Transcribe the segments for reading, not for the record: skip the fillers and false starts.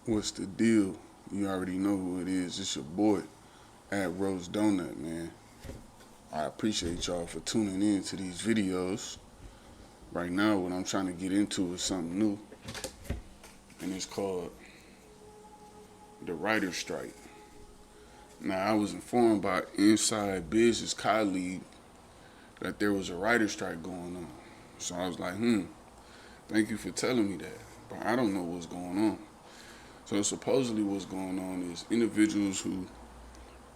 What's the deal? You already know who it is. It's your boy at roachdonut, man. I appreciate y'all for tuning in to these videos. Right now, what I'm trying to get into is something new, and it's called the writer's strike. Now, I was informed by inside business colleague that there was a writer's strike going on. So I was like, thank you for telling me that. But I don't know what's going on. So supposedly what's going on is individuals who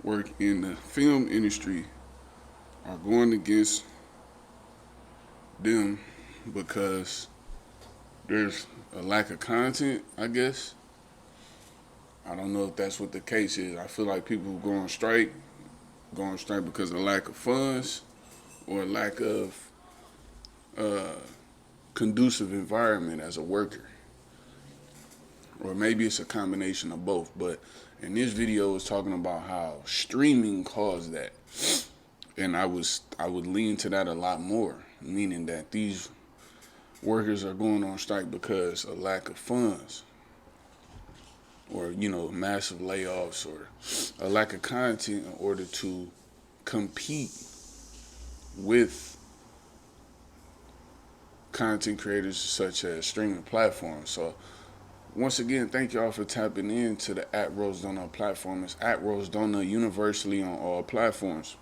work in the film industry are going against them because there's a lack of content, I guess. I don't know if that's what the case is. I feel like people who go on strike because of lack of funds or lack of uh, conducive environment as a worker. Or maybe it's a combination of both. But in this video, it's talking about how streaming caused that. And I would lean to that a lot more, meaning that these workers are going on strike because of lack of funds or massive layoffs or a lack of content in order to compete with content creators such as streaming platforms. So once again, thank y'all for tapping in to the at roachdonut platform. It's at roachdonut universally on all platforms.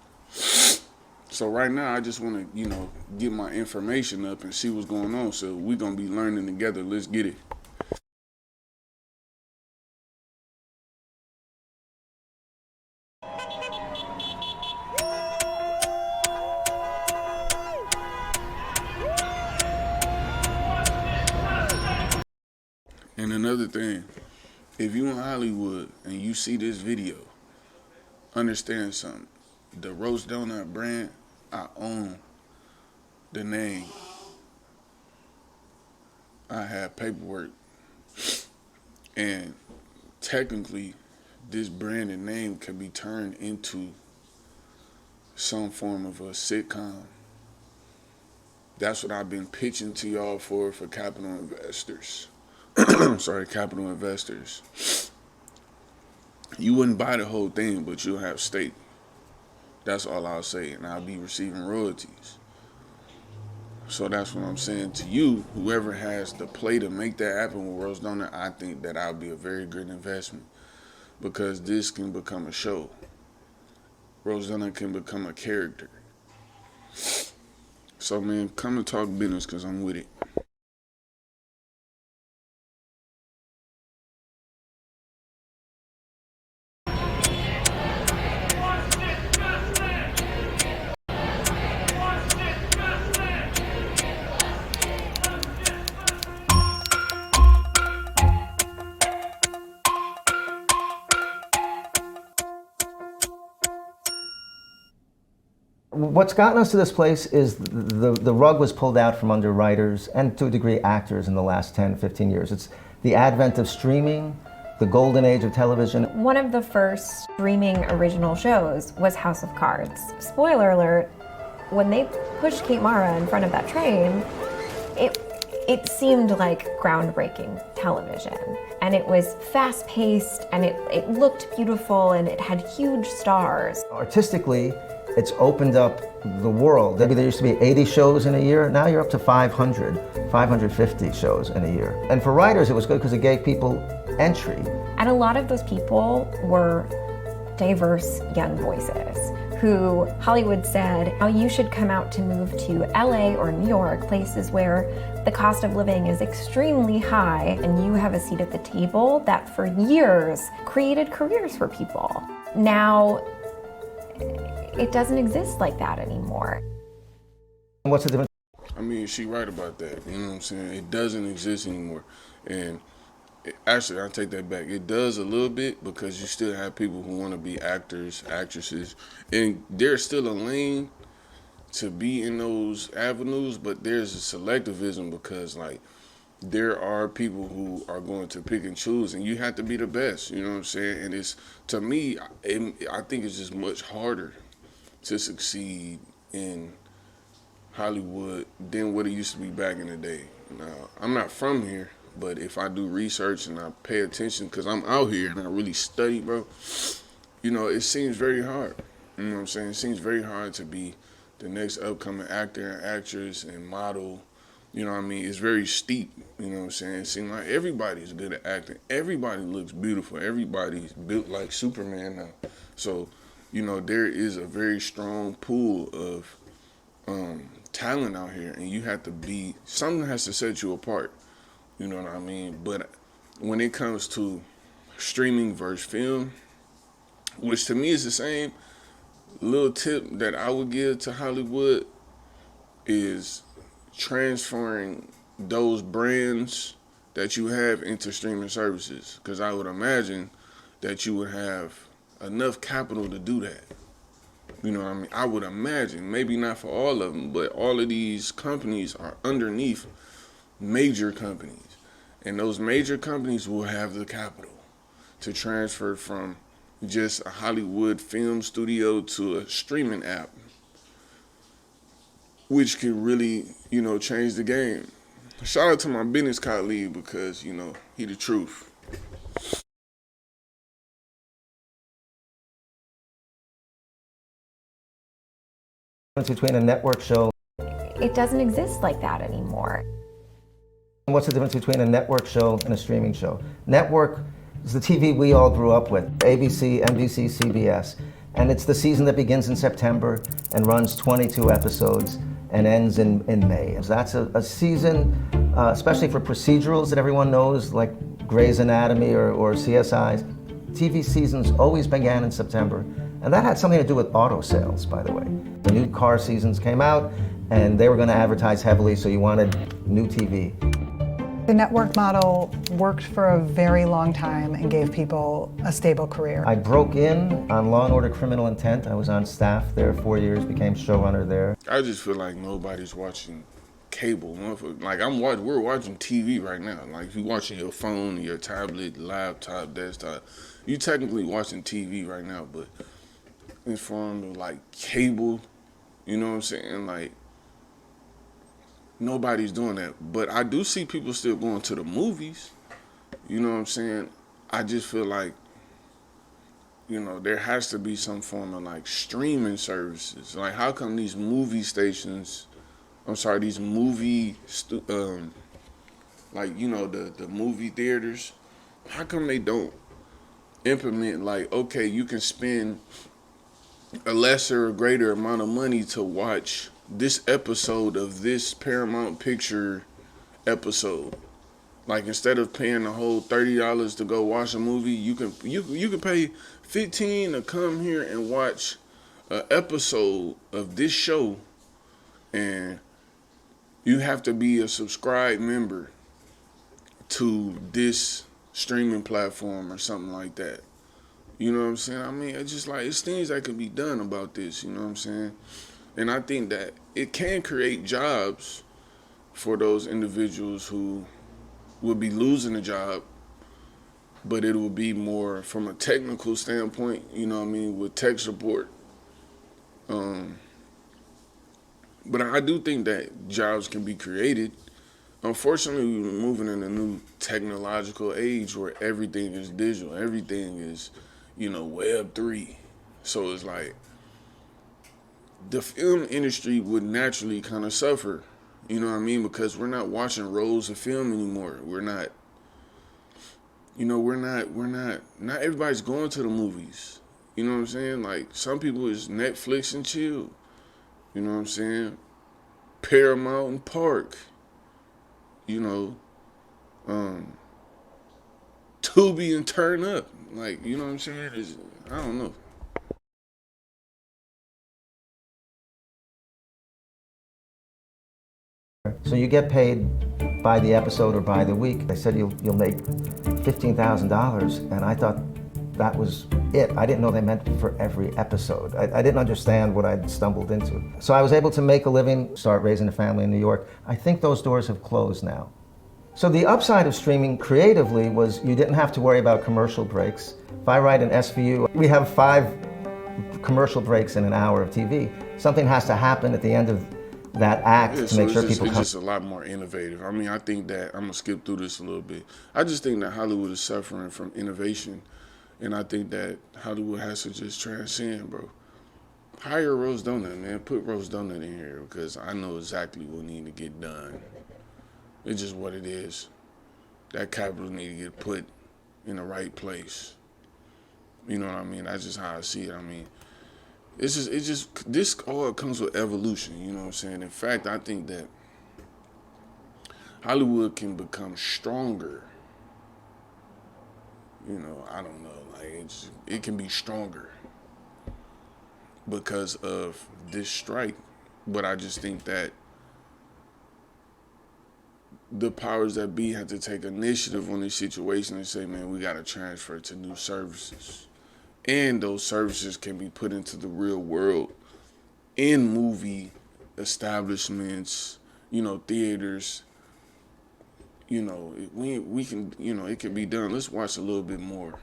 So right now, I just want to, get my information up and see what's going on. So we're going to be learning together. Let's get it. And another thing, if you in Hollywood and you see this video, understand something. The Roast Donut brand, I own the name. I have paperwork. And technically, this branded name can be turned into some form of a sitcom. That's what I've been pitching to y'all for capital investors. I'm sorry, capital investors. You wouldn't buy the whole thing, but you'll have stake. That's all I'll say, and I'll be receiving royalties. So that's what I'm saying to you. Whoever has the play to make that happen with Roast Donut, I think that I'll be a very good investment because this can become a show. Roast Donut can become a character. So man, come and talk business because I'm with it. What's gotten us to this place is the rug was pulled out from under writers and to a degree actors in the last 10, 15 years. It's the advent of streaming, the golden age of television. One of the first streaming original shows was House of Cards. Spoiler alert, when they pushed Kate Mara in front of that train, it seemed like groundbreaking television. And it was fast-paced, and it looked beautiful, and it had huge stars. Artistically, it's opened up the world. Maybe there used to be 80 shows in a year. Now you're up to 500, 550 shows in a year. And for writers, it was good because it gave people entry. And a lot of those people were diverse young voices who Hollywood said, oh, you should come out to move to LA or New York, places where the cost of living is extremely high, and you have a seat at the table. That for years created careers for people. Now, it doesn't exist like that anymore. What's the difference? I mean, she right about that. You know what I'm saying? It doesn't exist anymore. And actually, I take that back. It does a little bit because you still have people who want to be actors, actresses, and there's still a lane to be in those avenues, but there's a selectivism because, like, there are people who are going to pick and choose, and you have to be the best. You know what I'm saying? And it's, to me, I think it's just much harder to succeed in Hollywood than what it used to be back in the day. Now, I'm not from here, But if I do research and I pay attention, because I'm out here and I really study, bro, you know, it seems very hard. You know what I'm saying? It seems very hard to be the next upcoming actor and actress and model. You know what I mean? It's very steep. You know what I'm saying? It seems like everybody's good at acting. Everybody looks beautiful. Everybody's built like Superman now. So, you know, there is a very strong pool of talent out here, and you have to be, something has to set you apart. You know what I mean? But when it comes to streaming versus film, which to me is the same, little tip that I would give to Hollywood is transferring those brands that you have into streaming services. Because I would imagine that you would have enough capital to do that. You know what I mean? I would imagine, maybe not for all of them, but all of these companies are underneath major companies. And those major companies will have the capital to transfer from just a Hollywood film studio to a streaming app, which can really, you know, change the game. Shout out to my business colleague because, you know, he the truth. Between a network show. It doesn't exist like that anymore. What's the difference between a network show and a streaming show? Network is the TV we all grew up with, ABC, NBC, CBS. And it's the season that begins in September and runs 22 episodes and ends in May. So that's a season, especially for procedurals that everyone knows, like Grey's Anatomy or CSIs. TV seasons always began in September. And that had something to do with auto sales, by the way. The new car seasons came out, and they were going to advertise heavily, so you wanted new TV. The network model worked for a very long time and gave people a stable career. I broke in on Law & Order Criminal Intent. I was on staff there 4 years, became showrunner there. I just feel like nobody's watching cable. Like we're watching TV right now. Like if you're watching your phone, your tablet, laptop, desktop, you technically watching TV right now, but in form of like cable, you know what I'm saying? Like nobody's doing that. But I do see people still going to the movies. You know what I'm saying? I just feel like, you know, there has to be some form of like streaming services. Like how come these movie stations, these movie, like, you know, the movie theaters, how come they don't implement like, okay, you can spend a lesser or greater amount of money to watch this episode of this Paramount Picture episode. Like instead of paying the whole $30 to go watch a movie, you can pay $15 to come here and watch an episode of this show, and you have to be a subscribed member to this streaming platform or something like that. You know what I'm saying? I mean, it's just like, it's things that could be done about this, you know what I'm saying? And I think that it can create jobs for those individuals who will be losing a job, but it will be more from a technical standpoint, you know what I mean, with tech support. But I do think that jobs can be created. Unfortunately, we're moving in a new technological age where everything is digital. Everything is, you know, Web3. So it's like the film industry would naturally kind of suffer, you know what I mean? Because we're not watching rolls of film anymore. We're not, you know, not everybody's going to the movies. You know what I'm saying? Like some people is Netflix and chill. You know what I'm saying? Paramount and Park. You know, Tubi and Turn Up. Like, you know what I'm saying? I don't know. So you get paid by the episode or by the week. They said you'll make $15,000, and I thought that was it. I didn't know they meant for every episode. I didn't understand what I'd stumbled into. So I was able to make a living, start raising a family in New York. I think those doors have closed now. So the upside of streaming creatively was you didn't have to worry about commercial breaks. If I write an SVU, we have 5 commercial breaks in an hour of TV. Something has to happen at the end of that act Yeah, to so make it's sure just, people it's come. just a lot more innovative. I mean, I think that I'm gonna skip through this a little bit. I just think that Hollywood is suffering from innovation, and I think that Hollywood has to just transcend, bro. Hire Roast Donut, man. Put Roast Donut in here because I know exactly what need to get done. It's just what it is. That capital need to get put in the right place. You know what I mean? That's just how I see it. I mean, this all comes with evolution. You know what I'm saying? In fact, I think that Hollywood can become stronger. You know, I don't know. Like it can be stronger because of this strike. But I just think that the powers that be have to take initiative on this situation and say, man, we got to transfer to new services. And those services can be put into the real world in movie establishments, you know, theaters. You know, we can, you know, it can be done. Let's watch a little bit more.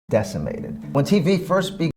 Decimated. When TV first began,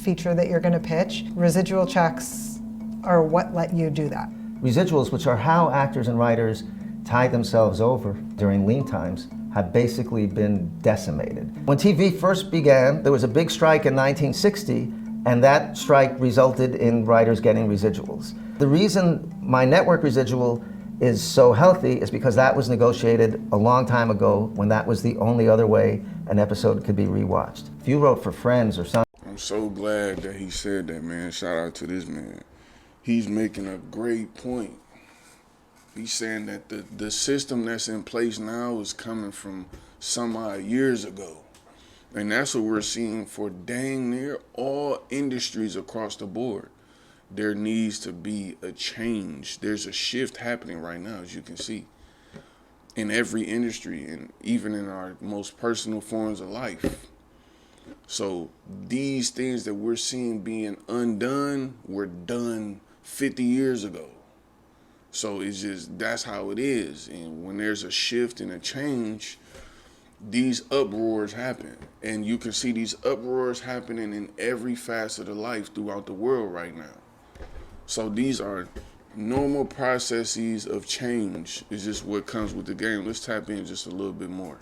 Feature that you're going to pitch, residual checks are what let you do that. residuals, which are how actors and writers tide themselves over during lean times, have basically been decimated. When TV first began, there was a big strike in 1960, and that strike resulted in writers getting residuals. The reason my network residual is so healthy is because that was negotiated a long time ago when that was the only other way an episode could be rewatched. If you wrote for Friends or something, I'm so glad that he said that, man. Shout out to this man. He's making a great point. He's saying that the system that's in place now is coming from some odd years ago. And that's what we're seeing for dang near all industries across the board. There needs to be a change. There's a shift happening right now, as you can see, in every industry and even in our most personal forms of life. So these things that we're seeing being undone were done 50 years ago. So it's just, that's how it is. And when there's a shift and a change, these uproars happen. And you can see these uproars happening in every facet of life throughout the world right now. So these are normal processes of change. It's just what comes with the game. Let's tap in just a little bit more.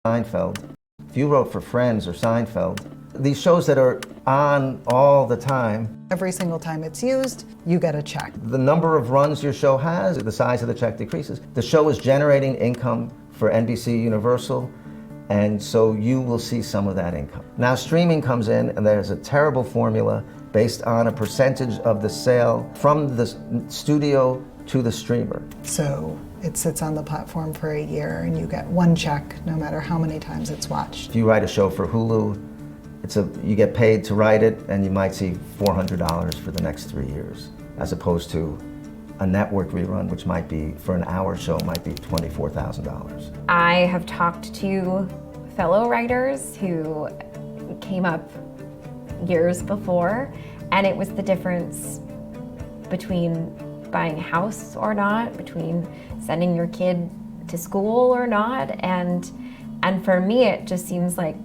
Seinfeld. If you wrote for Friends or Seinfeld, these shows that are on all the time, Every single time it's used, you get a check. the number of runs your show has, the size of the check decreases. The show is generating income for NBC Universal, and so you will see some of that income. Now streaming comes in, and there's a terrible formula based on a percentage of the sale from the studio to the streamer. So it sits on the platform for a year and you get one check no matter how many times it's watched. If you write a show for Hulu, you get paid to write it, and you might see $400 for the next 3 years, as opposed to a network rerun, which might be, for an hour show, might be $24,000. I have talked to fellow writers who came up years before, and it was the difference between buying a house or not, between sending your kid to school or not, and for me it just seems like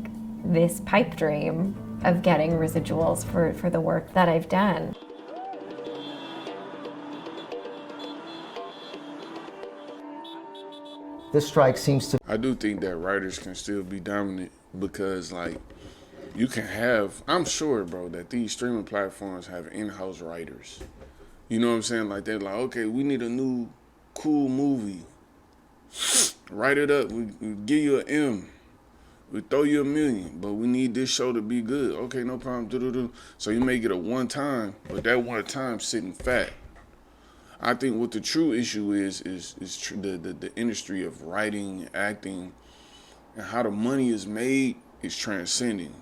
this pipe dream of getting residuals for the work that I've done. This strike seems to... I do think that writers can still be dominant because, like, you can have, I'm sure, bro, that these streaming platforms have in-house writers. You know what I'm saying? Like, they're like, okay, we need a new cool movie. Write it up. We give you an M. We throw you $1 million, but we need this show to be good. Okay, no problem. So you may get a one time, but that one time sitting fat. I think what the true issue is the industry of writing, acting, and how the money is made is transcending.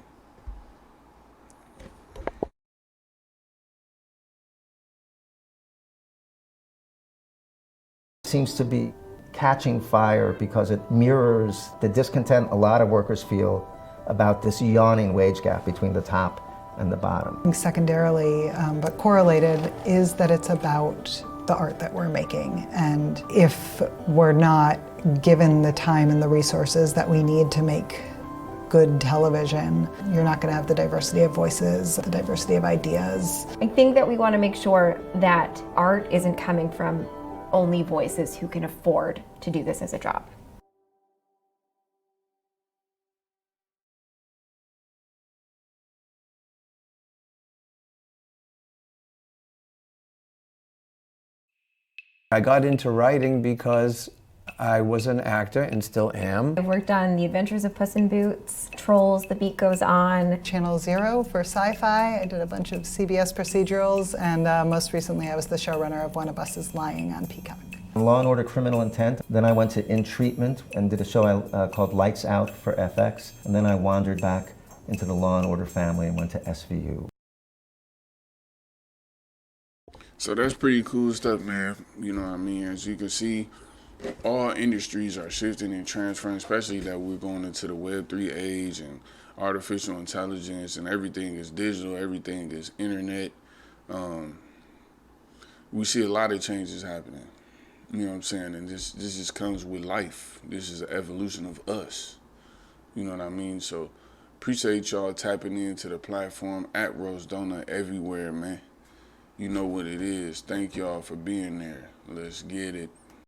seems to be catching fire because it mirrors the discontent a lot of workers feel about this yawning wage gap between the top and the bottom. Secondarily, but correlated, is that it's about the art that we're making. And if we're not given the time and the resources that we need to make good television, you're not going to have the diversity of voices, the diversity of ideas. I think that we want to make sure that art isn't coming from only voices who can afford to do this as a job. I got into writing because I was an actor and still am. I worked on The Adventures of Puss in Boots, Trolls, The Beat Goes On. Channel Zero for sci-fi. I did a bunch of CBS procedurals, and most recently I was the showrunner of One of Us is Lying on Peacock. Law and Order Criminal Intent. Then I went to In Treatment and did a show called Lights Out for FX. And then I wandered back into the Law and Order family and went to SVU. So that's pretty cool stuff, man. You know what I mean? As you can see, all industries are shifting and transferring, especially that we're going into the Web3 age and artificial intelligence, and everything is digital, everything is internet. We see a lot of changes happening. You know what I'm saying? And this just comes with life. This is an evolution of us. You know what I mean? So appreciate y'all tapping into the platform at roachdonut everywhere, man. You know what it is. Thank y'all for being there. Let's get it.